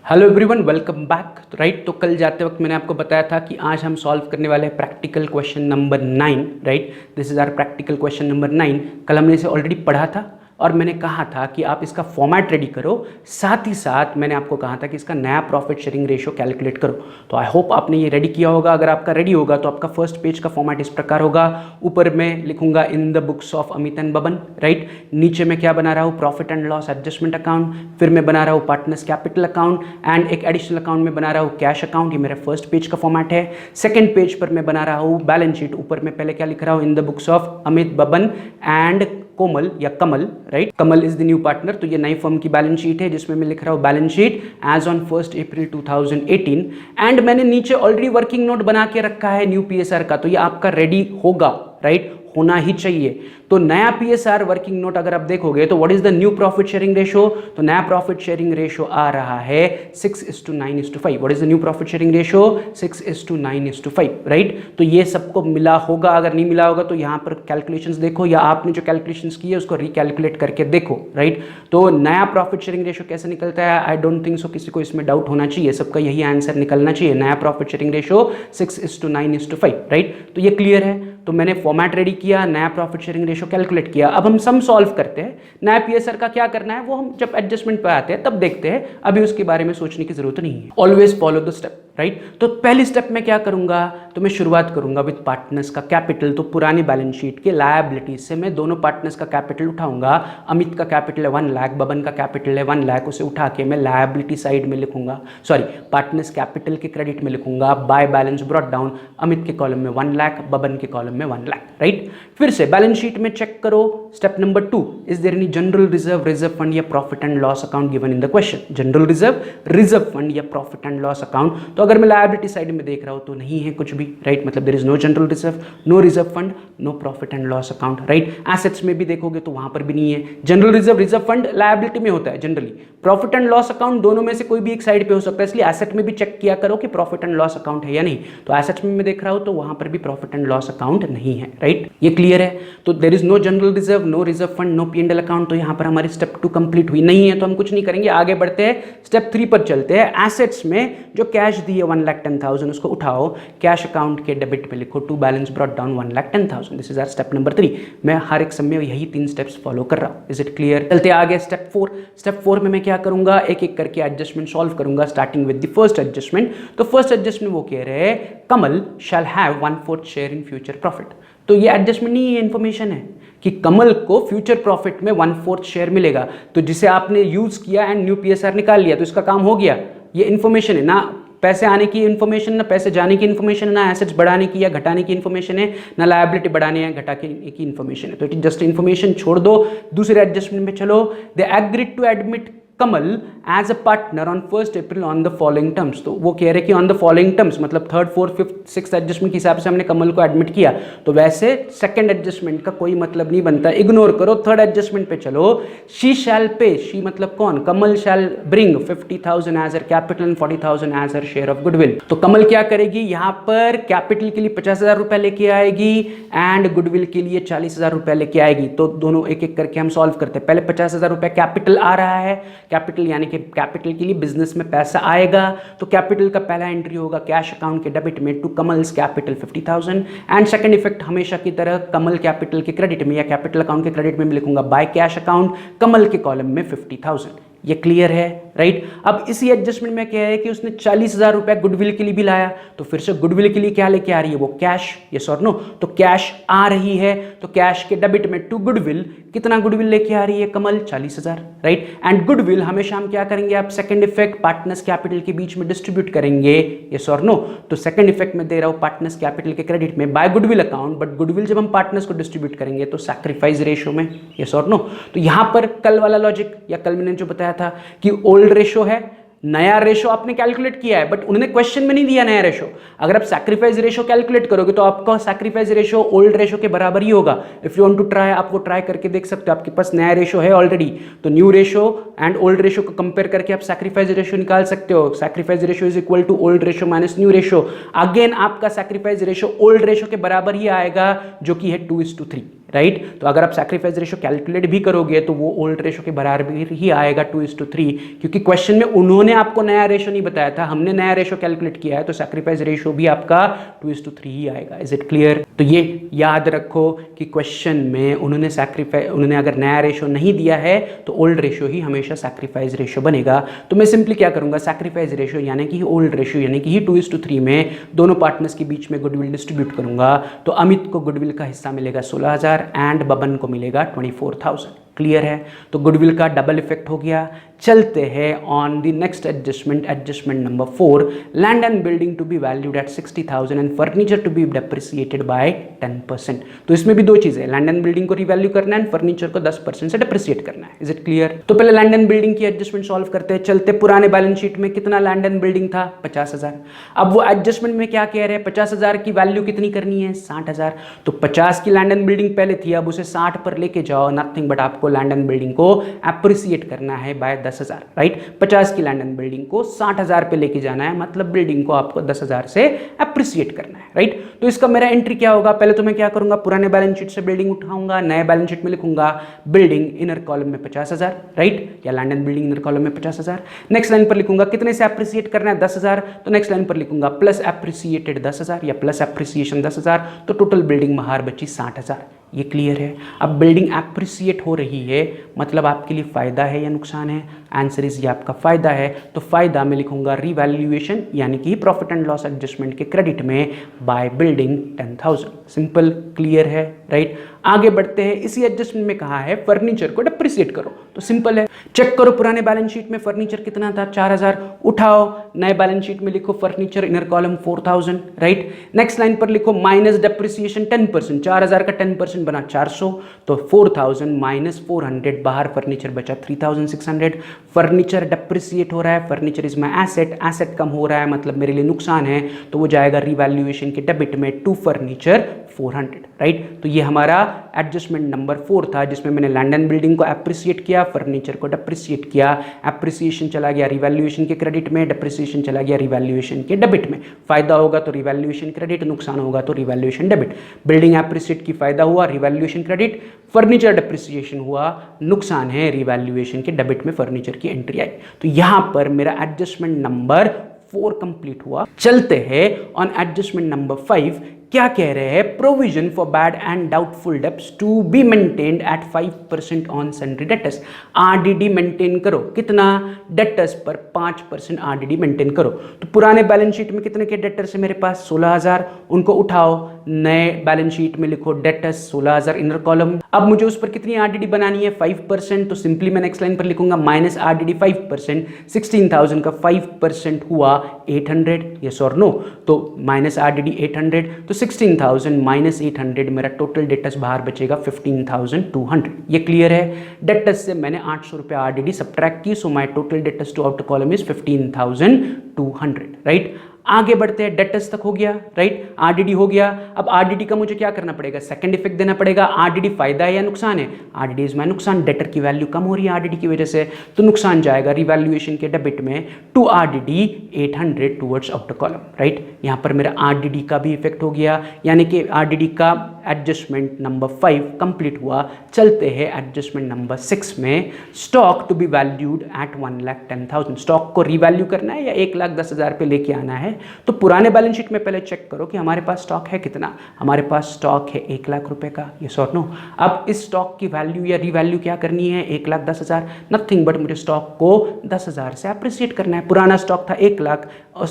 Hello everyone, welcome back. Right, तो कल जाते वक्त मैंने आपको बताया था कि आज हम सॉल्व करने वाले हैं practical question number 9। Right, this is our practical question number 9। कल हमने इसे ऑलरेडी पढ़ा था और मैंने कहा था कि आप इसका फॉर्मेट रेडी करो, साथ ही साथ मैंने आपको कहा था कि इसका नया प्रॉफिट शेयरिंग रेशियो कैलकुलेट करो। तो आई होप आपने ये रेडी किया होगा। अगर आपका रेडी होगा तो आपका फर्स्ट पेज का फॉर्मेट इस प्रकार होगा। ऊपर मैं लिखूंगा इन the books of Amit and Baban. Right, नीचे मैं क्या बना रहा हूँ, profit and loss adjustment account. फिर मैं बना रहा हूँ पार्टनर्स कैपिटल अकाउंट एंड एक एडिशनल अकाउंट में बना रहा हूँ कैश अकाउंट। ये मेरा फर्स्ट पेज का फॉर्मेट है। सेकंड पेज पर मैं बना रहा हूँ बैलेंस शीट। ऊपर मैं पहले क्या लिख रहा हूँ, in the books of Amit Baban and Komal या Kamal. Right, Kamal is the new partner. तो ये नई फर्म की बैलेंस शीट है जिसमें मैं लिख रहा हूँ balance sheet as on 1 April 2018। And मैंने नीचे ऑलरेडी वर्किंग नोट बना के रखा है न्यू पीएसआर का, तो ये आपका रेडी होगा। राइट, होना ही चाहिए। तो नया पीएसआर वर्किंग नोट अगर आप देखोगे तो what is the new profit sharing ratio, तो नया प्रॉफिट शेयरिंग रेशियो आ रहा है 6:9:5। What is the new profit sharing ratio, 6:9:5। Right, तो ये सबको मिला होगा। अगर नहीं मिला होगा तो यहां पर कैलकुलेशंस देखो, या आपने जो कैलकुलेशंस की है उसको रिकैलकुलेट करके देखो। राइट, तो नया प्रॉफिट शेयरिंग रेशियो कैसे निकलता है, आई डोंट थिंक सो किसी को इसमें डाउट होना चाहिए, सबका यही आंसर निकलना चाहिए। नया प्रॉफिट शेयरिंग रेशियो 6:9:5। राइट, तो ये क्लियर है। तो मैंने फॉर्मेट रेडी किया, नया प्रॉफिट शेयरिंग रेशियो कैलकुलेट किया। अब हम सम सॉल्व करते हैं। नया पीएसआर का क्या करना है वो हम जब एडजस्टमेंट पे आते हैं तब देखते हैं, अभी उसके बारे में सोचने की जरूरत नहीं है। Always follow the step. Right, तो पहली स्टेप में क्या करूंगा, तो मैं शुरुआत करूंगा विद पार्टनर्स का कैपिटल। तो पुरानी बैलेंस शीट के लायबिलिटीज से मैं दोनों पार्टनर्स का कैपिटल उठाऊंगा। अमित का कैपिटल है 1 लाख, बबन का कैपिटल है 1 लाख। उसे उठा के मैं लायबिलिटी साइड में लिखूंगा, सॉरी पार्टनर्स कैपिटल के क्रेडिट में लिखूंगा by balance brought down. Amit के कॉलम में 1 लाख, बबन के कॉलम में 1 लाख। राइट, फिर से बैलेंस शीट में चेक करो। Step number 2, is there any general reserve, reserve fund या profit and loss account given in the question. General reserve, reserve fund या प्रॉफिट एंड लॉस अकाउंट। तो अगर मैं लायबिलिटी साइड में देख रहा हूं तो नहीं है कुछ भी। राइट, मतलब there is no general reserve, no reserve fund, no profit and loss account. Right, assets में भी देखोगे तो वहां पर भी नहीं है। General reserve, reserve fund liability में होता है generally. Profit and loss account दोनों में से कोई भी एक साइड पे हो सकता है, इसलिए एसेट में भी चेक किया करो कि प्रॉफिट एंड लॉस अकाउंट है या नहीं। तो एसेट्स में मैं देख रहा हूं तो वहां पर भी प्रॉफिट एंड लॉस अकाउंट नहीं है। राइट, ये क्लियर है। तो there is no general reserve, no reserve fund, no P and L account. तो यहां पर हमारी स्टेप 2 कंप्लीट हुई नहीं है, तो हम कुछ नहीं करेंगे, आगे बढ़ते हैं। स्टेप 3 पर चलते हैं। एसेट्स में जो कैश दी है 1,10,000 उसको उठाओ, कैश अकाउंट के डेबिट में लिखो to balance brought down 1,10,000। This is our step number 3। मैं हर एक समय यही 3 स्टेप्स फॉलो कर रहा हूं। Is it clear? चलते आगे स्टेप 4। स्टेप 4 में मैं क्या करूंगा, एक एक करके एडजस्टमेंट सॉल्व करूंगा, starting with the first adjustment. तो फर्स्ट एडजस्टमेंट वो कह रहे हैं Kamal shall have 1/4 share in future profit. तो ये एडजस्टमेंट नहीं, ये इन्फॉर्मेशन है कि कमल को फ्यूचर प्रॉफिट में 1/4 शेयर मिलेगा। तो जिसे आपने यूज किया एंड न्यू पीएसआर निकाल लिया तो इसका काम हो गया। ये इन्फॉर्मेशन है ना, पैसे आने की इन्फॉर्मेशन, ना पैसे जाने की इन्फॉर्मेशन, ना एसेट्स बढ़ाने की या घटाने की इन्फॉर्मेशन है, ना लायबिलिटी बढ़ाने या घटाने की इन्फॉर्मेशन है। तो इट इज जस्ट इन्फॉर्मेशन, छोड़ दो। दूसरे एडजस्टमेंट में चलो। They agreed to admit Kamal as a partner on 1 April on the following terms. तो वो कह रहे कि ऑन द फॉलोइंग टर्म्स, मतलब 3rd, 4th, 5th, 6th adjustment के हिसाब से हमने कमल को एडमिट किया। तो वैसे सेकंड एडजस्टमेंट का कोई मतलब नहीं बनता, इग्नोर करो। थर्ड एडजस्टमेंट पे चलो। शी शैल पे, शी मतलब कौन, Kamal shall bring 50,000 as her capital and 40,000 as her share of goodwill. तो कमल क्या करेगी, यहां पर कैपिटल के लिए 50,000 रुपए लेके आएगी एंड गुडविल के लिए 40,000 रुपए लेके आएगी। तो दोनों एक एक करके हम सॉल्व करते हैं। पहले 50,000 रुपए कैपिटल आ रहा है, कैपिटल यानी कि कैपिटल के लिए बिजनेस में पैसा आएगा। तो कैपिटल का पहला एंट्री होगा कैश अकाउंट के डेबिट में to Kamal's capital 50,000 and second effect हमेशा की तरह कमल कैपिटल के क्रेडिट में या कैपिटल अकाउंट के क्रेडिट में लिखूंगा बाय कैश अकाउंट, कमल के कॉलम में 50,000। ये क्लियर है? राइट, अब इसी एडजस्टमेंट में क्या है कि उसने 40,000 रुपए गुडविल के लिए भी लाया। तो फिर से गुडविल के लिए क्या लेके आ रही है, वो कैश, यस और नो। तो कैश आ रही है, तो कैश के डेबिट में टू गुडविल, कितना गुडविल लेके आ रही है कमल, 40,000। राइट, एंड गुडविल हमेशा हम क्या करेंगे, आप सेकंड इफेक्ट पार्टनर्स कैपिटल के बीच में डिस्ट्रीब्यूट करेंगे, यस और नो। तो सेकंड इफेक्ट में दे रहा हूं पार्टनर्स कैपिटल के क्रेडिट में by goodwill account, but goodwill जब हम पार्टनर्स को डिस्ट्रीब्यूट करेंगे तो सैक्रिफाइस रेशियो में, यस और नो। तो यहां पर कल वाला लॉजिक या कल मैंने जो बताया था कि ओल्ड रेशो है, नया रेशो आपने कैलकुलेट किया है, बट उन्होंने क्वेश्चन में नहीं दिया नया रेशो। अगर आप सैक्रिफाइस रेशो कैलकुलेट करोगे तो आपका सैक्रिफाइस रेशो ओल्ड रेशो के बराबर ही होगा। If you want to try, आप वो ट्राई करके देख सकते हो, आपके पास नया रेशो है ऑलरेडी। तो new ratio and old ratio को कंपेयर करके आप सैक्रिफाइस रेशो निकाल सकते हो। Sacrifice ratio is equal to old ratio minus new ratio. Again आपका सैक्रिफाइस रेशो ओल्ड रेशो के बराबर ही आएगा, जो कि है 2:3। राइट। तो अगर आप सैक्रिफाइस रेशो कैलकुलेट भी करोगे तो वो ओल्ड रेशो के बराबर ही आएगा 2:3, क्योंकि क्वेश्चन में उन्होंने आपको नया रेशो नहीं बताया था, हमने नया रेशो कैलकुलेट किया है, तो सैक्रिफाइस रेशो भी आपका 2:3 ही आएगा। Is it clear? तो ये याद रखो कि क्वेश्चन में उन्होंने अगर नया रेशो नहीं दिया है तो ओल्ड रेशो ही हमेशा सैक्रिफाइस रेशो बनेगा। तो मैं सिंपली क्या करूंगा, सैक्रिफाइस रेशो यानी कि ओल्ड रेशो यानी कि 2:3 में दोनों पार्टनर्स के बीच में गुडविल डिस्ट्रीब्यूट करूंगा। तो अमित को गुडविल का हिस्सा मिलेगा 16,000 एंड बबन को मिलेगा 24,000। क्लियर है? तो गुडविल का डबल इफेक्ट हो गया। चलते हैं on the next adjustment number 4, land and building to be valued at 60,000 and furniture to be depreciated by 10%। तो इसमें भी दो चीजें, लैंड एंड बिल्डिंग को रिवैल्यू करना है एंड फर्नीचर को 10% से डेप्रिसिएट करना है। Is it clear? तो पहले लैंड एंड बिल्डिंग की एडजस्टमेंट सॉल्व करते हैं। चलते पुराने बैलेंस शीट में कितना लैंड एंड बिल्डिंग था, 50,000। अब वो एडजस्टमेंट में क्या कह रहे हैं, 50,000 की वैल्यू कितनी करनी है, 60,000। तो 50 की लैंड एंड बिल्डिंग पहले थी, अब उसे 60 पर लेके जाओ, नथिंग बट आपको लैंड एंड बिल्डिंग को अप्रिसिएट करना है बाय 10,000, राइट। 50 की लैंड एंड बिल्डिंग को 60,000 पे लेके जाना है, मतलब बिल्डिंग को आपको 10,000 से अप्रिसिएट करना है, राइट। तो इसका मेरा एंट्री क्या होगा, पहले तो मैं क्या करूंगा, पुराने बैलेंस शीट से बिल्डिंग उठाऊंगा, नए बैलेंस शीट में लिखूंगा बिल्डिंग इनर कॉलम में 50,000, राइट, या land and building inner column में 50,000। नेक्स्ट लाइन पर लिखूंगा कितने से अप्रिसिएट करना है, 10,000। तो नेक्स्ट लाइन पर लिखूंगा प्लस अप्रिसिएटेड 10,000 या प्लस अप्रिसिएशन 10,000, तो टोटल बिल्डिंग बाहर बची 60,000। ये क्लियर है? अब बिल्डिंग अप्रिसिएट हो रही है, मतलब आपके लिए फायदा है या नुकसान है? आंसर इज ये आपका फायदा है। तो फायदा में लिखूंगा रिवैल्यूएशन यानी कि प्रॉफिट एंड लॉस एडजस्टमेंट के क्रेडिट में बाय बिल्डिंग 10,000। सिंपल, क्लियर है, राइट। आगे बढ़ते हैं। इसी एडजस्टमेंट में कहा है फर्नीचर को डेप्रिसिएट करो, तो सिंपल है, चेक करो पुराने बैलेंस शीट में फर्नीचर कितना था, 4,000। उठाओ, नए बैलेंस शीट में लिखो furniture inner column 4,000, right. Next line पर लिखो माइनस डेप्रिसिएशन 10%, 4,000 का 10% बना 400, तो 4,000 माइनस 400, बाहर फर्नीचर बचा 3,600। फर्नीचर डेप्रिसिएट हो रहा है, furniture is my asset, asset कम हो रहा है मतलब मेरे लिए नुकसान है, तो वो जाएगा रिवैल्यूएशन के डेबिट में टू फर्नीचर 400, राइट। तो ये हमारा एडजस्टमेंट नंबर 4 था, जिसमें मैंने लैंड एंड बिल्डिंग को अप्रिसिएट किया, फर्नीचर को डेप्रिसिएट किया। अप्रिसिएशन चला गया रिवैल्यूएशन के क्रेडिट में, डेप्रिसिएशन चला गया रिवैल्यूएशन के डेबिट में। फायदा होगा तो रिवैल्यूएशन क्रेडिट, नुकसान होगा तो रिवैल्यूएशन डेबिट। बिल्डिंग अप्रिसिएट की फायदा हुआ, रिवैल्यूएशन क्रेडिट। फर्नीचर डेप्रिसिएशन हुआ, नुकसान है, रिवैल्यूएशन के डेबिट में फर्नीचर की एंट्री आई। तो यहां पर मेरा एडजस्टमेंट नंबर 4 कंप्लीट हुआ। चलते हैं ऑन एडजस्टमेंट नंबर 5। क्या कह रहे हैं, provision for bad and doubtful debts to be maintained at 5% on sundry debtors. RDD maintain करो, कितना, डेटर्स पर 5% आरडीडी मेंटेन करो। तो पुराने बैलेंस शीट में कितने के डेटर्स है मेरे पास, 16,000, उनको उठाओ, नए बैलेंस शीट में लिखो डेटर्स 16,000 इनर कॉलम। अब मुझे उस पर कितनी आरडीडी बनानी है, 5%, तो सिंपली मैं नेक्स्ट लाइन पर लिखूंगा माइनस आरडीडी 5%, 16,000 का 5% हुआ 800, यस और नो। तो माइनस आरडीडी 800, तो 16,000 माइनस 800, मेरा टोटल डेटर्स बाहर बचेगा 15,200। ये क्लियर है? डेटर्स से मैंने 800 रुपये आरडीडी सब्ट्रैक्ट की, so my total debtors to outer column is 15,200, right. आगे बढ़ते हैं, डेटर्स तक हो गया, राइट, आरडीडी हो गया। अब आरडीडी का मुझे क्या करना पड़ेगा, सेकंड इफेक्ट देना पड़ेगा। आरडीडी फायदा है या नुकसान है, आरडीडी इज माय नुकसान, डेटर की वैल्यू कम हो रही है आरडीडी की वजह से, तो नुकसान जाएगा रिवैल्यूएशन के डेबिट में to RDD 800 towards outer column, right. यहां पर मेरा आरडीडी का भी इफेक्ट हो गया, यानी कि आरडीडी का एडजस्टमेंट नंबर 5 कंप्लीट हुआ। चलते हैं एडजस्टमेंट नंबर 6 में, stock to be valued at 1,10,000। Stock को रिवैल्यू करना है या 1,10,000 पे लेके आना है। तो पुराने बैलेंस शीट में पहले चेक करो कि हमारे पास स्टॉक है कितना, हमारे पास स्टॉक है 1,00,000 रुपए का, यस और नो। अब इस स्टॉक की वैल्यू या रिवैल्यू क्या करनी है, 1,10,000, नथिंग बट मुझे स्टॉक को 10,000 से अप्रिसिएट करना है। पुराना स्टॉक था 1,00,000,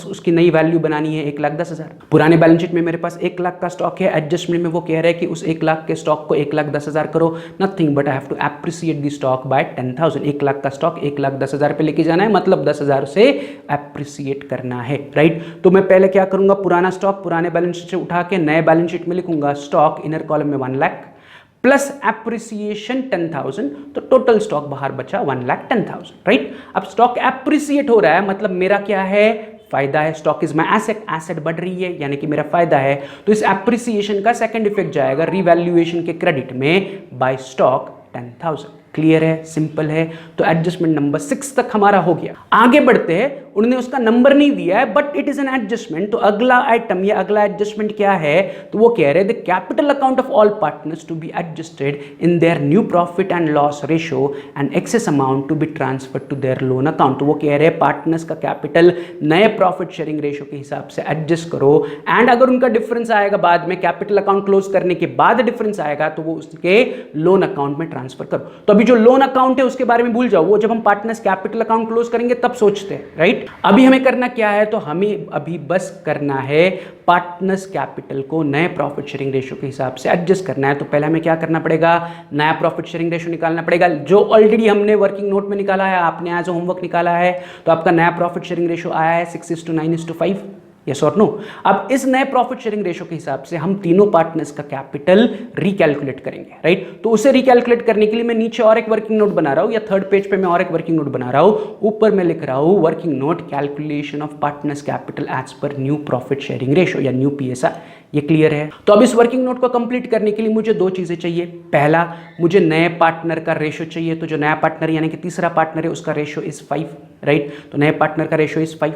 उसकी नई वैल्यू बनानी है 1,10,000। पुराने बैलेंस शीट में मेरे पास 1,00,000 का स्टॉक है, एडजस्टमेंट में वो कह रहे हैं कि उस 1,00,000 के स्टॉक को 1,10,000 करो, nothing but I have to appreciate the stock by 10,000। 1,00,000 का स्टॉक 1,10,000 पे लेके जाना है, मतलब 10,000 से अप्रिसिएट करना है, राइट। तो मैं पहले क्या करूंगा, पुराना स्टॉक पुराने बैलेंस शीट से उठा के नए बैलेंस शीट में लिखूंगा स्टॉक इनर कॉलम में 1,00,000 प्लस एप्रिसिएशन 10,000, तो टोटल स्टॉक बाहर बचा 1,10,000, राइट। अब स्टॉक एप्रिसिएट हो रहा है, मतलब मेरा क्या है, फायदा है, stock is my asset, asset बढ़ रही है यानी कि मेरा फायदा है। तो इस एप्रिसिएशन का सेकंड इफेक्ट जाएगा रिवैल्यूएशन के क्रेडिट में बाय स्टॉक 10,000। क्लियर है, सिंपल है। तो एडजस्टमेंट नंबर 6 तक हमारा हो गया। आगे बढ़ते हैं, उन्होंने उसका नंबर नहीं दिया है, but it is an adjustment. तो अगला आइटम या अगला एडजस्टमेंट क्या है, तो वो कह रहे हैं the capital account of all partners to be adjusted in their new profit and loss ratio and excess amount to be transferred to their loan account. तो वो कह रहे हैं पार्टनर्स का कैपिटल नए प्रॉफिट शेयरिंग रेशियो के हिसाब से एडजस्ट करो, एंड अगर उनका डिफरेंस आएगा बाद में, कैपिटल अकाउंट क्लोज करने के बाद डिफरेंस आएगा, तो वो उसके लोन अकाउंट में ट्रांसफर करो। तो अभी जो लोन अकाउंट है उसके बारे में भूल जाओ, वो जब हम पार्टनर्स कैपिटल अकाउंट क्लोज करेंगे तब सोचते हैं, राइट। अभी हमें करना क्या है, तो हमें अभी बस करना है पार्टनर्स कैपिटल को नए प्रॉफिट शेयरिंग रेशियो के हिसाब से एडजस्ट करना है। तो पहले हमें क्या करना पड़ेगा, नया प्रॉफिट शेयरिंग रेशियो निकालना पड़ेगा, जो ऑलरेडी हमने वर्किंग नोट में निकाला है, आपने एज होमवर्क निकाला है। तो आपका नया प्रॉफिट शेयरिंग रेशियो आया है 6:9:5, यस और नो। अब इस नए प्रॉफिट शेयरिंग रेशियो के हिसाब से हम तीनों पार्टनर्स का कैपिटल रिकैलकुलेट करेंगे, राइट। तो उसे रिकैलकुलेट करने के लिए मैं नीचे और एक वर्किंग नोट बना रहा हूं, या थर्ड पेज पे मैं और एक वर्किंग नोट बना रहा हूं, ऊपर मैं लिख रहा हूं working note calculation of partners capital as per new profit sharing ratio या न्यू पीएसआर। ये क्लियर है। तो अब इस वर्किंग नोट को कंप्लीट करने के लिए मुझे दो चीजें चाहिए। पहला, मुझे नए पार्टनर का रेशियो चाहिए, तो जो नया पार्टनर यानी कि तीसरा पार्टनर है उसका रेशियो इज 5, राइट। तो नए पार्टनर का रेशियो इज 5।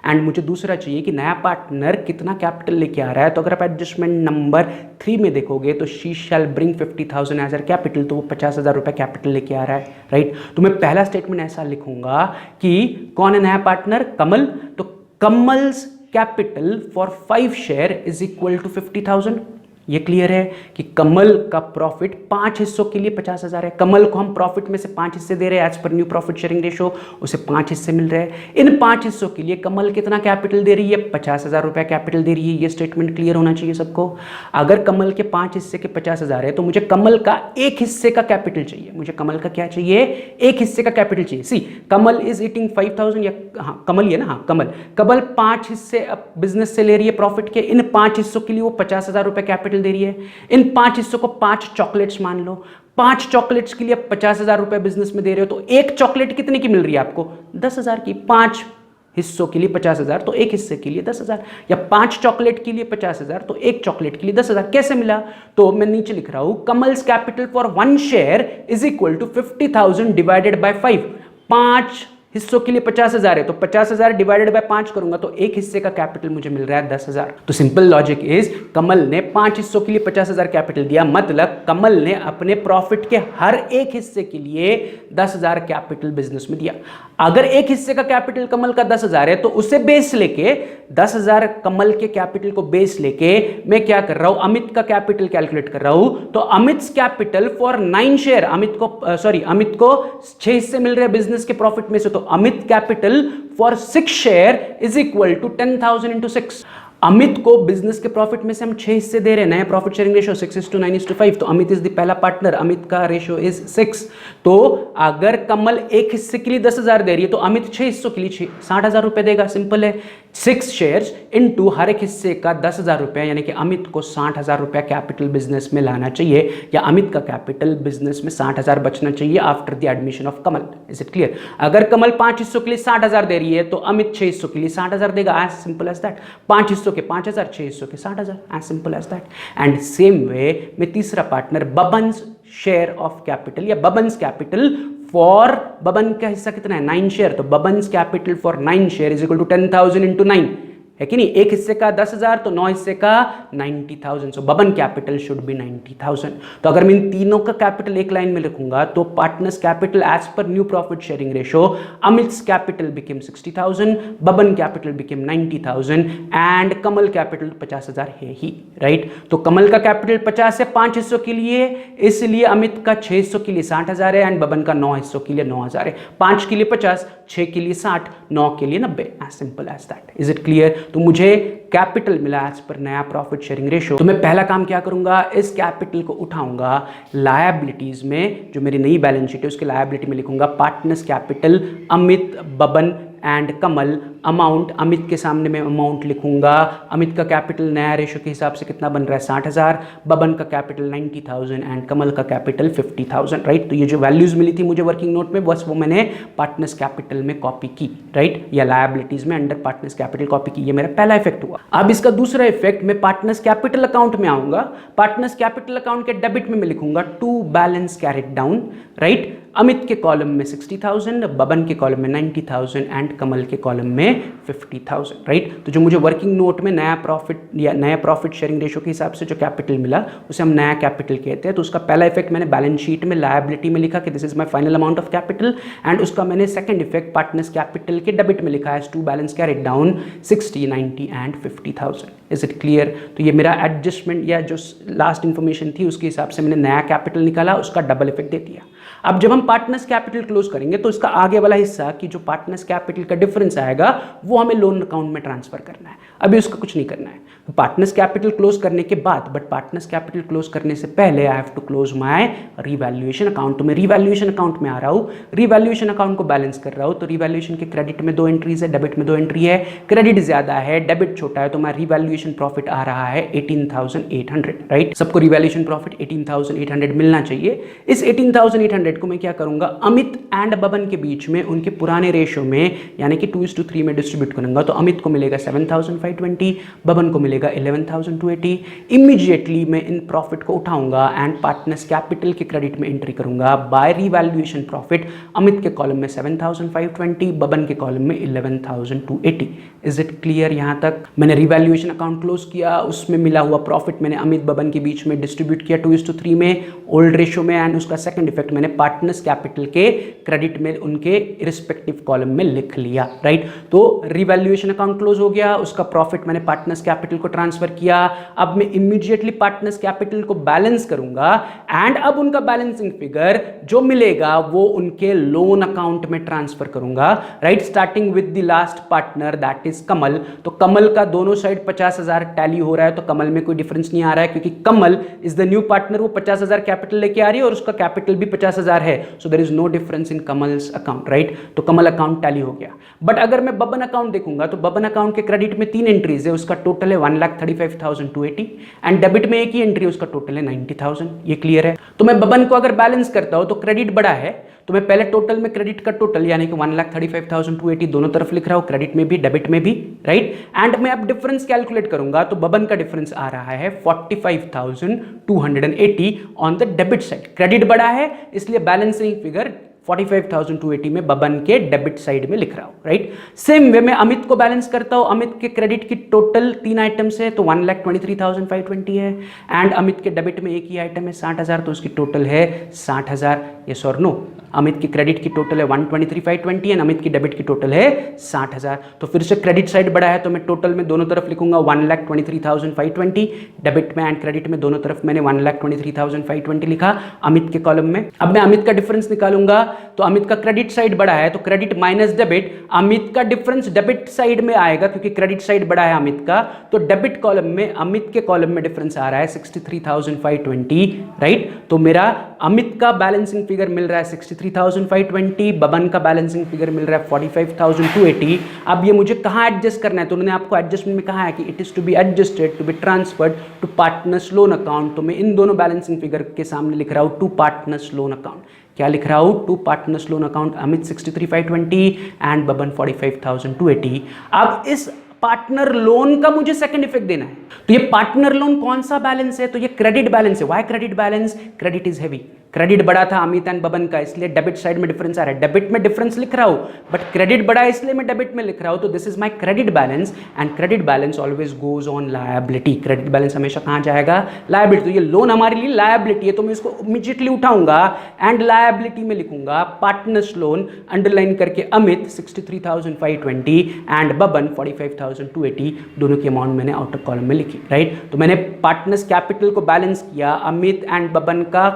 एंड मुझे दूसरा चाहिए कि नया पार्टनर कितना कैपिटल लेके आ रहा है। तो अगर आप एडजस्टमेंट नंबर 3 में देखोगे तो she shall bring 50,000 as a capital, तो वो 50,000 रुपये कैपिटल लेके आ रहा है, राइट। तो मैं पहला स्टेटमेंट ऐसा लिखूंगा कि कौन है नया पार्टनर, कमल। तो Kamal's capital for 5 share is equal to 50,000। ये क्लियर है कि कमल का प्रॉफिट 5 हिस्सों के लिए 50,000 है। कमल को हम प्रॉफिट में से 5 हिस्से दे रहे हैं as per new profit sharing ratio, उसे 5 हिस्से मिल रहे हैं। इन 5 हिस्सों के लिए कमल कितना कैपिटल दे रही है, 50,000 रुपया कैपिटल दे रही है। ये स्टेटमेंट क्लियर होना चाहिए सबको। अगर कमल के 5 हिस्से के 50,000 है तो मुझे कमल का एक हिस्से का कैपिटल चाहिए। मुझे कमल का क्या चाहिए, एक हिस्से का कैपिटल चाहिए। सी, कमल इज ईटिंग 5,000, या हाँ कमल ही है ना, हाँ कमल 5 हिस्से बिजनेस से ले रही है प्रॉफिट के। इन 5 हिस्सों के लिए वो 50,000 रुपये कैपिटल दे रही है। इन 5 हिस्सों को 5 चॉकलेट्स मान लो, 5 चॉकलेट्स के लिए 50,000 रुपए बिजनेस में दे रहे हो, तो एक चॉकलेट कितने की मिल रही है आपको, 10,000 की। 5 हिस्सों के लिए 50,000 तो एक हिस्से के लिए 10,000, या 5 चॉकलेट के लिए 50,000 तो एक चॉकलेट के लिए 10,000। कैसे मिला, तो मैं नीचे लिख रहा हूं Kamal's capital for 1 share is equal to 50,000 divided by 5। 5 हिस्सों के लिए 50,000 है, तो 50,000 डिवाइडेड बाय 5 करूंगा तो एक हिस्से का कैपिटल मुझे मिल रहा है 10,000। तो सिंपल लॉजिक इज, कमल ने 5 हिस्सों के लिए 50,000 कैपिटल दिया, मतलब कमल ने अपने प्रॉफिट के हर एक हिस्से के लिए 10,000 कैपिटल बिजनेस में दिया। अगर एक हिस्से का कैपिटल कमल का 10,000 है तो उसे बेस लेके 10,000 कमल के कैपिटल को बेस लेके मैं क्या कर रहा हूं, अमित का कैपिटल कैलकुलेट कर रहा हूं। तो Amit capital for 9 share, Amit को 6 हिस्से मिल रहे हैं बिजनेस के प्रॉफिट में से, तो Amit capital for 6 share is equal to 10,000 into 6। Amit को बिजनेस के प्रॉफिट में से हम 6 हिस्से दे रहे हैं, नया प्रॉफिट शेयरिंग रेशियो 6:9:5। तो अमित इज द पहला पार्टनर, अमित का रेशियो इज 6। तो अगर कमल एक हिस्से के लिए 10,000 दे रही है तो अमित 6 हिस्सों के लिए 60,000 रुपए देगा। सिंपल है, 6 शेयर्स इनटू हर एक हिस्से का 10,000 रुपए, यानी कि अमित को 60,000 रुपया कैपिटल बिजनेस में लाना चाहिए, या अमित का कैपिटल बिजनेस में 60,000 बचना चाहिए after the admission of Kamal. Is it clear? अगर कमल 5 हिस्सों के लिए 60,000 दे रही है तो अमित 6 हिस्सों के लिए 60,000 देगा। As simple as that. 5 हिस्सों के 5,000, 6 हिस्सों के 60,000, as simple as that. And same way में तीसरा partner Baban's share of capital, या बबन्स कैपिटल फॉर, बबन का हिस्सा कितना है, 9 शेयर, तो Baban's capital for 9 share is equal to 10,000 into 9, है कि नहीं। एक हिस्से का 10,000 तो 9 हिस्से का 90,000। सो बबन कैपिटल शुड बी 90,000। तो अगर मैं इन तीनों का कैपिटल एक लाइन में लिखूंगा तो partners capital as per new profit sharing ratio, Amit's capital became 60,000, Baban capital became 90,000 and Kamal capital 50,000 है ही, राइट। तो कमल का कैपिटल 50 है 5 हिस्सों के लिए, इसलिए अमित का 6 हिस्सों के लिए 60,000 है एंड बबन का 9 हिस्सों के लिए 9,000 है। 5 के लिए 50, 6 के लिए 60, 9 के लिए 90। As simple as that. Is it clear? तो मुझे कैपिटल मिला एज पर नया प्रॉफिट शेयरिंग रेशियो। तो मैं पहला काम क्या करूंगा, इस कैपिटल को उठाऊंगा लायबिलिटीज में, जो मेरी नई बैलेंस शीट है उसके लायबिलिटी में लिखूंगा partners capital Amit, Baban and Kamal. Amount, Amit के सामने मैं अमाउंट लिखूंगा, अमित का कैपिटल नया रेशियो के हिसाब से कितना बन रहा है 60,000, बबन का कैपिटल 90,000 एंड कमल का कैपिटल 50,000, राइट। तो ये जो वैल्यूज मिली थी मुझे वर्किंग नोट में, बस वो मैंने पार्टनर्स कैपिटल में कॉपी की, राइट, या लायबिलिटीज में अंडर पार्टनर्स कैपिटल कॉपी की। ये मेरा पहला इफेक्ट हुआ। अब इसका दूसरा इफेक्ट, मैं पार्टनर्स कैपिटल अकाउंट में आऊंगा। पार्टनर्स कैपिटल अकाउंट के डेबिट में मैं लिखूंगा to balance carried down, right. Amit के कॉलम में 60,000, बबन के कॉलम में 90,000 एंड कमल के कॉलम में 50,000, राइट। तो जो मुझे वर्किंग नोट में नया प्रॉफिट या नया प्रॉफिट शेयरिंग रेशो के हिसाब से जो कैपिटल मिला उसे हम नया कैपिटल कहते हैं। तो उसका पहला इफेक्ट मैंने बैलेंस शीट में लायबिलिटी में लिखा कि this is my final amount of capital, and उसका मैंने सेकंड इफेक्ट पार्टनर्स कैपिटल के डेबिट में लिखा है to balance carried down 60, 90 and 50,000। Is it clear? तो ये मेरा एडजस्टमेंट या जो लास्ट इंफॉर्मेशन थी उसके हिसाब से मैंने नया कैपिटल निकाला, उसका डबल इफेक्ट दे दिया। अब जब हम पार्टनर्स कैपिटल क्लोज करेंगे तो इसका आगे वाला हिस्सा कि जो पार्टनर्स कैपिटल का डिफरेंस आएगा वो हमें लोन अकाउंट में ट्रांसफर करना है। अभी उसका कुछ नहीं करना है पार्टनर्स कैपिटल क्लोज करने के बाद, बट पार्टनर्स कैपिटल क्लोज करने से पहले I have to close my revaluation account. तो मैं रीवैल्यूएशन अकाउंट में आ रहा हूँ, रीवैल्यूएशन अकाउंट को बैलेंस कर रहा हूँ। तो रीवैल्यूएशन के क्रेडिट में 2 एंट्रीज है, डेबिट में 2 एंट्री है। क्रेडिट ज्यादा है, डेबिट छोटा है, तो मैं रीवैल्यूएशन प्रॉफिट आ रहा है 18,800, राइट। सबको रीवैल्यूएशन प्रॉफिट 18,800 मिलना चाहिए। इस 18,800 को मैं क्या करूंगा, अमित एंड बबन के बीच में उनके पुराने रेशो में यानी कि 2:3 में डिस्ट्रीब्यूट करूंगा। तो अमित को मिलेगा 7,520, बबन को मिलेगा 11,280। इमीडिएटली मैं इन प्रॉफिट को उठाऊंगा एंड पार्टनर्स कैपिटल के क्रेडिट में एंट्री करूंगा बाय रीवैल्यूएशन प्रॉफिट। अमित के कॉलम में 7,520, बबन के कॉलम में 11,280। Is it clear? यहां तक मैंने रीवैल्यूएशन अकाउंट क्लोज किया, उसमें मिला हुआ प्रॉफिट मैंने अमित बबन के बीच में डिस्ट्रीब्यूट किया 2:3 में ओल्ड रेशो में, एंड उसका सेकंड इफेक्ट मैंने पार्टनर्स कैपिटल के क्रेडिट में उनके रिस्पेक्टिव कॉलम में लिख लिया, राइट। तो रीवैल्यूएशन अकाउंट क्लोज हो गया, उसका प्रॉफिट मैंने पार्टनर्स कैपिटल को ट्रांसफर किया। अब मैं इमीडिएटली पार्टनर्स कैपिटल को बैलेंस करूंगा एंड अब उनका बैलेंसिंग फिगर जो मिलेगा वो उनके लोन अकाउंट में ट्रांसफर करूंगा, right. Starting with the last partner that is Kamal. तो कमल का दोनों साइड 50,000 टैली हो रहा है, तो कमल में कोई डिफरेंस नहीं आ रहा है क्योंकि कमल इज द न्यू पार्टनर, वो 50,000 कैपिटल लेके आ रही है और उसका कैपिटल भी 50,000 है। So there is no difference in Kamal's account, right. तो कमल अकाउंट टैली हो गया। बट अगर मैं बबन अकाउंट देखूंगा तो बबन अकाउंट के क्रेडिट में 3 एंट्रीज है, उसका टोटल है 1,35,280 एंड डेबिट में एक ही एंट्री है, उसका टोटल है 90,000। ये क्लियर है? तो मैं बबन को अगर बैलेंस करता हूं तो क्रेडिट बड़ा है, तो मैं पहले टोटल में क्रेडिट का टोटल यानी कि 1,35,280 दोनों तरफ लिख रहा हूं, क्रेडिट में भी डेबिट में भी, राइट। एंड मैं अब डिफरेंस कैलकुलेट करूंगा तो बबन का डिफरेंस आ रहा है 45,280 on the debit side. Credit बड़ा है इसलिए बैलेंसिंग फिगर 45,280 में बबन के डेबिट साइड में लिख रहा हूं, राइट। सेम वे में अमित को बैलेंस करता हूं, अमित के क्रेडिट की टोटल 3 आइटम्स है तो 1,23,520 है एंड अमित के डेबिट में एक ही आइटम है 60,000, तो उसकी टोटल है 60,000। यस और नो? अमित की क्रेडिट की टोटल है 123,520 एंड अमित की डेबिट की टोटल है 60,000। तो फिर से क्रेडिट साइड बड़ा है तो मैं टोटल में दोनों तरफ लिखूंगा 1,23,520, डेबिट में एंड क्रेडिट में दोनों तरफ मैंने 1,23,520 लिखा अमित के कॉलम में। अब मैं अमित का डिफरेंस निकालूंगा तो अमित का क्रेडिट साइड बड़ा है तो क्रेडिट माइनस डेबिट, अमित का डिफरेंस डेबिट साइड में आएगा क्योंकि क्रेडिट साइड बड़ा है अमित का। तो डेबिट कॉलम में अमित के कॉलम में डिफरेंस आ रहा है 63,520, राइट। तो मेरा अमित का बैलेंसिंग फिगर मिल रहा है 63,520, बबन का बैलेंसिंग फिगर मिल रहा है 45,280। अब ये मुझे कहाँ एडजस्ट करना है? तो उन्होंने आपको एडजस्टमेंट में कहा है कि it is to be adjusted to be transferred to partners loan account. तो मैं इन दोनों बैलेंसिंग फिगर के सामने लिख रहा हूँ टू पार्टनर्स लोन अकाउंट। क्या लिख रहा हूँ? To partners loan account, Amit 63,520 and Baban 45,280। अब इस पार्टनर लोन का मुझे सेकंड इफेक्ट देना है। तो ये पार्टनर लोन कौन सा बैलेंस है? तो ये क्रेडिट बैलेंस है। Why credit balance? Credit is heavy. Credit बड़ा था अमित एंड बबन का इसलिए डेबिट साइड में डिफरेंस आ रहा है। डेबिट में डिफरेंस लिख रहा हूं बट क्रेडिट बड़ा है इसलिए मैं डेबिट में लिख रहा हूं। तो this is my credit balance and credit balance always goes on liability. Credit balance हमेशा कहां जाएगा? लायबिलिटी। तो ये लोन हमारे लिए लायबिलिटी है तो मैं इसको इमीडिएटली उठाऊंगा एंड लायबिलिटी में लिखूंगा पार्टनर्स लोन अंडरलाइन करके अमित 63,520 एंड बबन 45,280 दोनों की अमाउंट मैंने आउटर कॉलम में लिखी, राइट। तो मैंने पार्टनर्स कैपिटल को बैलेंस किया, अमित एंड बबन का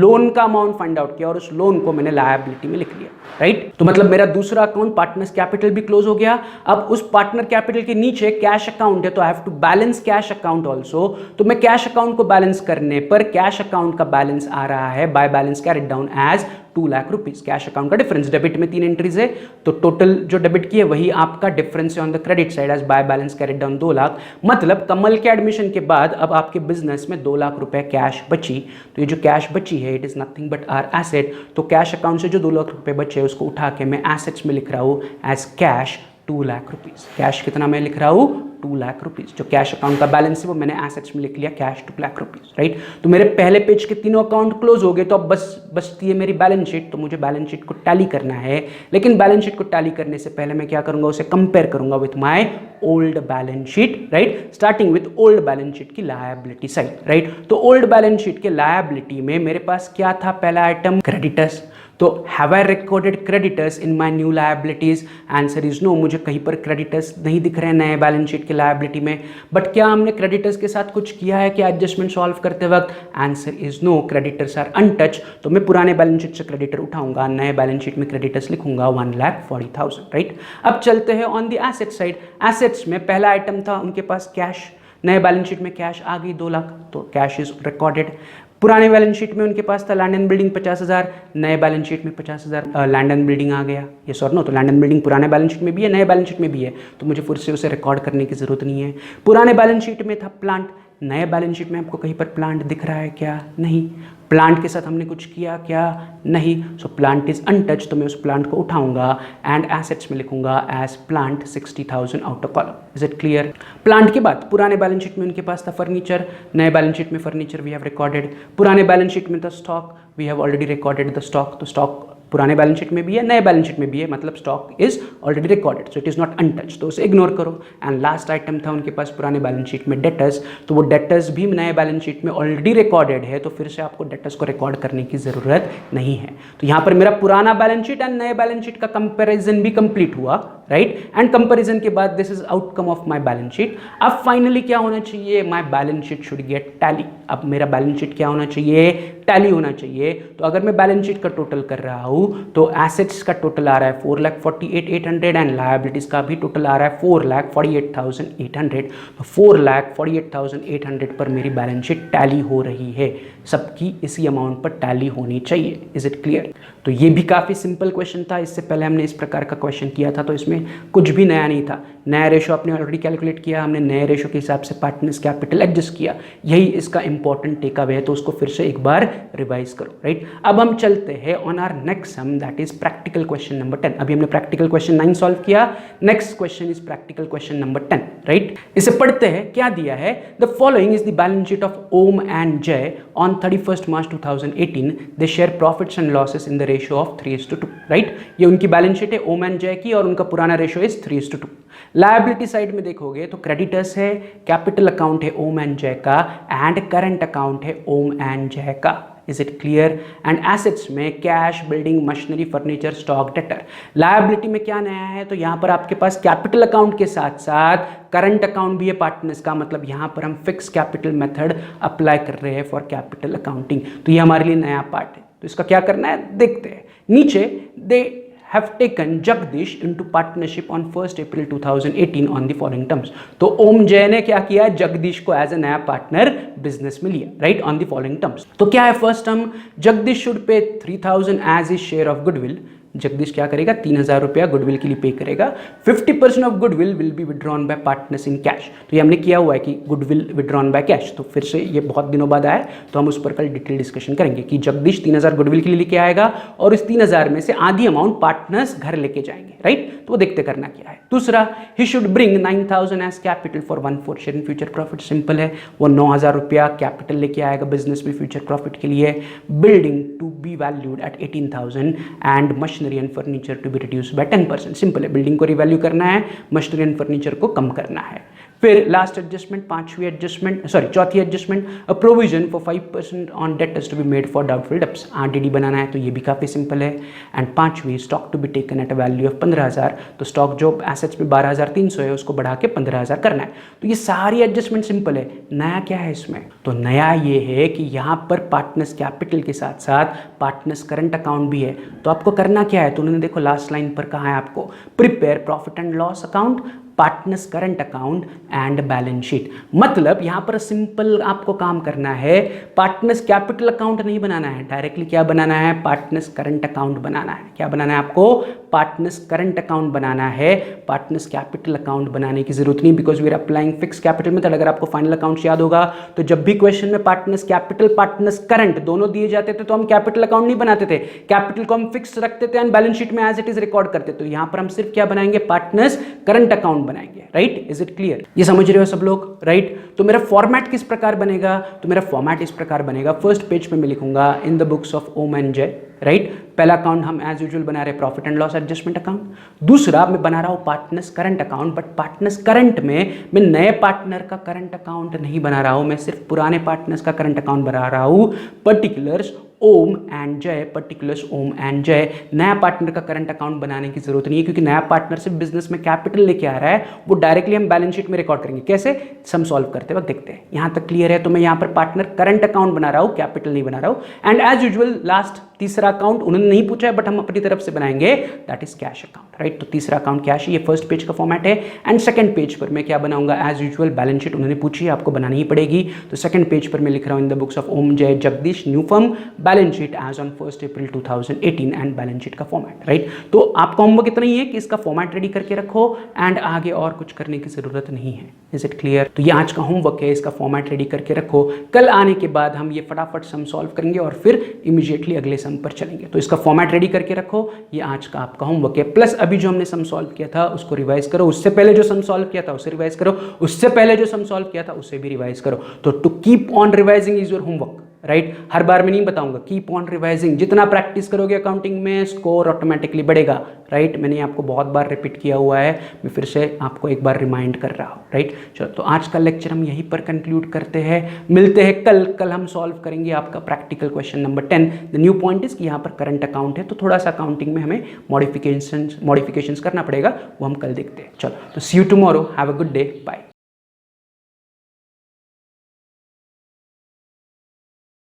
लोन का अमाउंट फाइंड आउट किया और उस लोन को मैंने लायबिलिटी में लिख लिया, राइट। तो मतलब मेरा दूसरा अकाउंट पार्टनर्स कैपिटल भी क्लोज हो गया। अब उस पार्टनर कैपिटल के नीचे कैश अकाउंट है तो I have to balance cash account also. तो मैं कैश अकाउंट को बैलेंस करने पर कैश अकाउंट का बैलेंस आ रहा है by balance carried down as 2 lakh rupees. Cash account का डिफरेंस, डेबिट में 3 एंट्रीज है तो टोटल जो डेबिट की है वही आपका डिफरेंस है on the credit side as by balance carried down 2 lakh. मतलब कमल के एडमिशन के बाद अब आपके बिजनेस में 2 लाख रुपए कैश बची। तो ये जो कैश बची है it is nothing but our asset. तो कैश अकाउंट से जो 2 लाख रुपए बचे उसको उठा के मैं एसेट्स में लिख रहा हूं as cash 2 lakh rupees. Cash कितना मैं लिख रहा हूं? 2 लाख रुपीज़। जो कैश अकाउंट का बैलेंस है वो मैंने एसेट्स में लिख लिया कैश 2 लाख रुपीज़, राइट। तो मेरे पहले पेज के तीनों अकाउंट क्लोज हो गए, तो अब बचती है मेरी बैलेंस शीट। तो मुझे बैलेंस शीट को टैली करना है, लेकिन बैलेंस शीट को टैली करने से पहले मैं क्या करूंगा, उसे कंपेयर करूंगा with my old balance sheet, right. Starting with old balance sheet की लायबिलिटी साइड, राइट। तो ओल्ड बैलेंस शीट के लायबिलिटी में मेरे पास क्या था, पहला आइटम क्रेडिटर्स। तो have I recorded creditors in my new liabilities? Answer is no, मुझे कहीं पर क्रेडिटर्स नहीं दिख रहे हैं नए बैलेंस शीट के लायबिलिटी में। बट क्या हमने क्रेडिटर्स के साथ कुछ किया है क्या एडजस्टमेंट सॉल्व करते वक्त? Answer is no, creditors are untouch. तो मैं पुराने बैलेंस शीट से क्रेडिटर उठाऊंगा, नए बैलेंस शीट में क्रेडिटर्स लिखूंगा 1,40,000, राइट। अब चलते हैं on the asset side. Assets में पहला आइटम था उनके पास कैश, नए बैलेंस शीट में कैश आ गई 2 लाख, तो कैश इज रिकॉर्डेड। पुराने बैलेंस शीट में उनके पास था लैंड एंड बिल्डिंग 50,000, नए बैलेंस शीट में 50,000 लैंड एंड बिल्डिंग आ गया। ये सॉरी नो, तो लैंड एंड बिल्डिंग पुराने बैलेंस शीट में भी है, नए बैलेंस शीट में भी है, तो मुझे फिर से उसे रिकॉर्ड करने की जरूरत नहीं है। पुराने बैलेंस शीट में था प्लांट, नए बैलेंस शीट में आपको कहीं पर प्लांट दिख रहा है क्या? नहीं। प्लांट के साथ हमने कुछ किया क्या? नहीं। सो प्लांट इज अनटच, तो मैं उस प्लांट को उठाऊंगा एंड एसेट्स में लिखूंगा as plant 60,000 out of column. Is it clear? Plant के बाद पुराने बैलेंस शीट में उनके पास था फर्नीचर, नए बैलेंस शीट में फर्नीचर वी हैव रिकॉर्डेड। पुराने बैलेंस शीट में था stock, we have already recorded the stock. तो स्टॉक पुराने बैलेंस शीट में भी है, नए बैलेंस शीट में भी है, मतलब stock is already recorded, so it is not untouch, तो उसे इग्नोर करो। एंड लास्ट आइटम था उनके पास पुराने बैलेंस शीट में डेटर्स, तो वो डेटर्स भी नए बैलेंस शीट में ऑलरेडी रिकॉर्डेड है, तो फिर से आपको डेटर्स को रिकॉर्ड करने की जरूरत नहीं है। तो यहाँ पर मेरा पुराना बैलेंस शीट एंड नए बैलेंस शीट का कंपेरिजन भी कंप्लीट हुआ, राइट। एंड कंपेरिजन के बाद this is outcome of my balance sheet. अब फाइनली क्या होना चाहिए, my balance sheet should get tally. अब मेरा बैलेंस शीट क्या होना चाहिए, टैली होना चाहिए। तो अगर मैं बैलेंस शीट का टोटल कर रहा हूं तो एसेट्स का टोटल आ रहा है 4,48,800 एंड लायबिलिटीज का भी टोटल आ रहा है 4,48,800। तो 4,48,800 पर मेरी बैलेंस शीट टैली हो रही है, सबकी इसी अमाउंट पर टैली होनी चाहिए। Is it clear? तो ये भी काफ़ी सिंपल क्वेश्चन था, इससे पहले हमने इस प्रकार का क्वेश्चन किया था, तो इसमें कुछ भी नया नहीं था। नया रेशो आपने ऑलरेडी कैलकुलेट किया, हमने नए रेशो के हिसाब से पार्टनर्स कैपिटल एडजस्ट किया, यही इसका इंपॉर्टेंट टेक अवे है, तो उसको फिर से एक बार रिवाइज करो, राइट। अब हम चलते हैं on our next sum, that is practical question number 10। अभी हमने प्रैक्टिकल क्वेश्चन 9 सॉल्व किया, next question is practical question number 10, right. इसे पढ़ते हैं, क्या दिया है, the following is the balance sheet of Om and Jay on 31st March 2018, they share profits and losses in the ratio of 3:2, right. ये उनकी balance sheet है ओम एंड जय की, और उनका पुराना रेशियो इज 3:2। लायबिलिटी साइड में देखोगे तो क्रेडिटर्स है, कैपिटल अकाउंट है ओम एंड जय का, एंड करंट अकाउंट है ओम एंड जय का। Is it clear? And assets में cash, building, machinery, furniture, stock, debtor. Liability में क्या नया है, तो यहाँ पर आपके पास कैपिटल अकाउंट के साथ साथ करंट अकाउंट भी है पार्टनर्स का, मतलब यहाँ पर हम फिक्स कैपिटल मेथड अप्लाई कर रहे हैं फॉर कैपिटल अकाउंटिंग। तो ये हमारे लिए नया पार्ट है, तो इसका क्या करना है देखते हैं। नीचे दे have taken Jagdish into partnership on 1st April 2018 on the following terms। तो ओम जय ने क्या किया, जगदीश को एज ए नया पार्टनर बिजनेस में लिया, right, on the following terms. तो क्या है first term, Jagdish should pay 3,000 as his share of goodwill. Jagdish क्या करेगा, 3,000 रुपया गुडविल के लिए पे करेगा। 50% of goodwill will be withdrawn bye partners in cash. तो ये हमने किया हुआ है कि गुडविल विड्रॉन बाय कैश, तो फिर से ये बहुत दिनों बाद आया, तो हम उस पर कल डिटेल डिस्कशन करेंगे कि जगदीश 3,000 गुडविल के लिए लेके आएगा और इस 3,000 में से आधी अमाउंट पार्टनर्स घर लेके जाएंगे, राइट। तो वो देखते करना क्या है। दूसरा, he should bring 9,000 as capital for 1/4 share in future profit. Simple है, वो 9,000 रुपया कैपिटल लेके आएगा बिजनेस में फ्यूचर प्रॉफिट के लिए। Building to be valued at 18,000 and machinery and furniture to be reduce by 10%। Simple है, बिल्डिंग को रिवैल्यू करना है, मशीनरी एंड फर्नीचर को कम करना है। फिर लास्ट एडजस्टमेंट, चौथी एडजस्टमेंट, a provision for 5% on debtors to be made for doubtful debts. RDD बनाना है, तो ये भी काफ़ी सिंपल है। एंड पांचवी, stock to be taken at a value of 15,000। तो स्टॉक जो एसेट्स में 12,300 है उसको बढ़ा के 15,000 करना है। तो ये सारी एडजस्टमेंट सिंपल है। नया क्या है इसमें, तो नया ये है कि यहाँ पर पार्टनर्स कैपिटल के साथ साथ पार्टनर्स करंट अकाउंट भी है। तो आपको करना क्या है, तो उन्होंने देखो लास्ट लाइन पर कहा है आपको, prepare profit and loss account, partners current account and balance sheet. मतलब यहां पर सिंपल आपको काम करना है, पार्टनर्स कैपिटल अकाउंट नहीं बनाना है, डायरेक्टली क्या बनाना है, पार्टनर्स करंट अकाउंट बनाना है। क्या बनाना है आपको, पार्टनर्स करंट अकाउंट बनाना है, पार्टनर्स कैपिटल अकाउंट बनाने की जरूरत नहीं, because we are applying fix capital method. अगर आपको फाइनल अकाउंट्स याद होगा तो जब भी क्वेश्चन में पार्टनर्स कैपिटल पार्टनर्स करंट दोनों दिए जाते थे तो हम कैपिटल अकाउंट नहीं बनाते थे, कैपिटल को हम फिक्स रखते थे एंड बैलेंस शीट में एज इट इज रिकॉर्ड करते थे। तो यहां पर हम सिर्फ क्या बनाएंगे, पार्टनर्स करंट अकाउंट बनाएंगे, राइट। Is it clear? ये समझ रहे हो सब लोग, राइट। तो मेरा फॉर्मेट किस प्रकार बनेगा, तो मेरा फॉर्मेट इस प्रकार बनेगा। फर्स्ट पेज पे मैं लिखूंगा इन the books of Om and जय, राइट। पहला अकाउंट हम एज यूजुअल बना रहे profit and loss adjustment account. दूसरा मैं बना रहा हूं partners current account, but partners current में मैं नए पार्टनर का करंट अकाउंट नहीं बना रहा हूं, मैं सिर्फ पुराने पार्टनर्स का करंट अकाउंट बना रहा हूं। पर्टिकुलर्स ओम एंड जय, पर्टिकुलर्स ओम एंड जय। नया पार्टनर का करंट अकाउंट बनाने की जरूरत नहीं है, क्योंकि नया पार्टनर सिर्फ बिजनेस में कैपिटल लेके आ रहा है, वो डायरेक्टली हम बैलेंस शीट में रिकॉर्ड करेंगे। कैसे, सम सॉल्व करते वक्त देखते हैं। यहां तक क्लियर है? तो मैं यहां पर पार्टनर करंट अकाउंट बना रहा हूं, कैपिटल नहीं बना रहा हूं। एंड एज यूजुअल लास्ट तीसरा अकाउंट उन्होंने नहीं पूछा है, बट हम अपनी तरफ से बनाएंगे, that is cash account, right. तो तीसरा अकाउंट कैश है, ये फर्स्ट पेज का फॉर्मेट है। एंड सेकंड पेज पर मैं क्या बनाऊंगा, एज यूजुअल बैलेंस शीट उन्होंने पूछी है, आपको बनानी ही पड़ेगी। तो सेकंड पेज पर मैं लिख रहा हूं in the books of Om Jay Jagdish new firm balance sheet as on 1 April 2018 and balance sheet का फॉर्मेट, राइट। तो आपका होमवर्क इतना ही है कि इसका फॉर्मेट रेडी करके रखो एंड आगे और कुछ करने की जरूरत नहीं है। Is it clear? तो ये आज का होमवर्क है, इसका फॉर्मेट रेडी करके रखो। कल आने के बाद हम ये फटाफट सम सॉल्व करेंगे और फिर इमीडिएटली अगले सम पर चलेंगे। तो इसका फॉर्मेट रेडी करके रखो, ये आज का आपका होमवर्क है। प्लस अभी जो हमने सम सॉल्व किया था उसको रिवाइज करो, उससे पहले जो सम सॉल्व किया था उसे रिवाइज करो, उससे पहले जो सम सॉल्व किया था उसे भी रिवाइज करो। तो to keep on revising is your homework, right. हर बार मैं नहीं बताऊंगा, कीप ऑन रिवाइजिंग। जितना प्रैक्टिस करोगे अकाउंटिंग में स्कोर ऑटोमेटिकली बढ़ेगा, राइट। मैंने आपको बहुत बार रिपीट किया हुआ है, मैं फिर से आपको एक बार रिमाइंड कर रहा हूँ, राइट। चलो, तो आज का लेक्चर हम यहीं पर कंक्लूड करते हैं, मिलते हैं कल हम सॉल्व करेंगे आपका practical question number 10। The new point is कि यहाँ पर करंट अकाउंट है, तो थोड़ा सा अकाउंटिंग में हमें मॉडिफिकेशंस करना पड़ेगा, वो हम कल देखते हैं। चलो, तो see you tomorrow, have a good day, bye.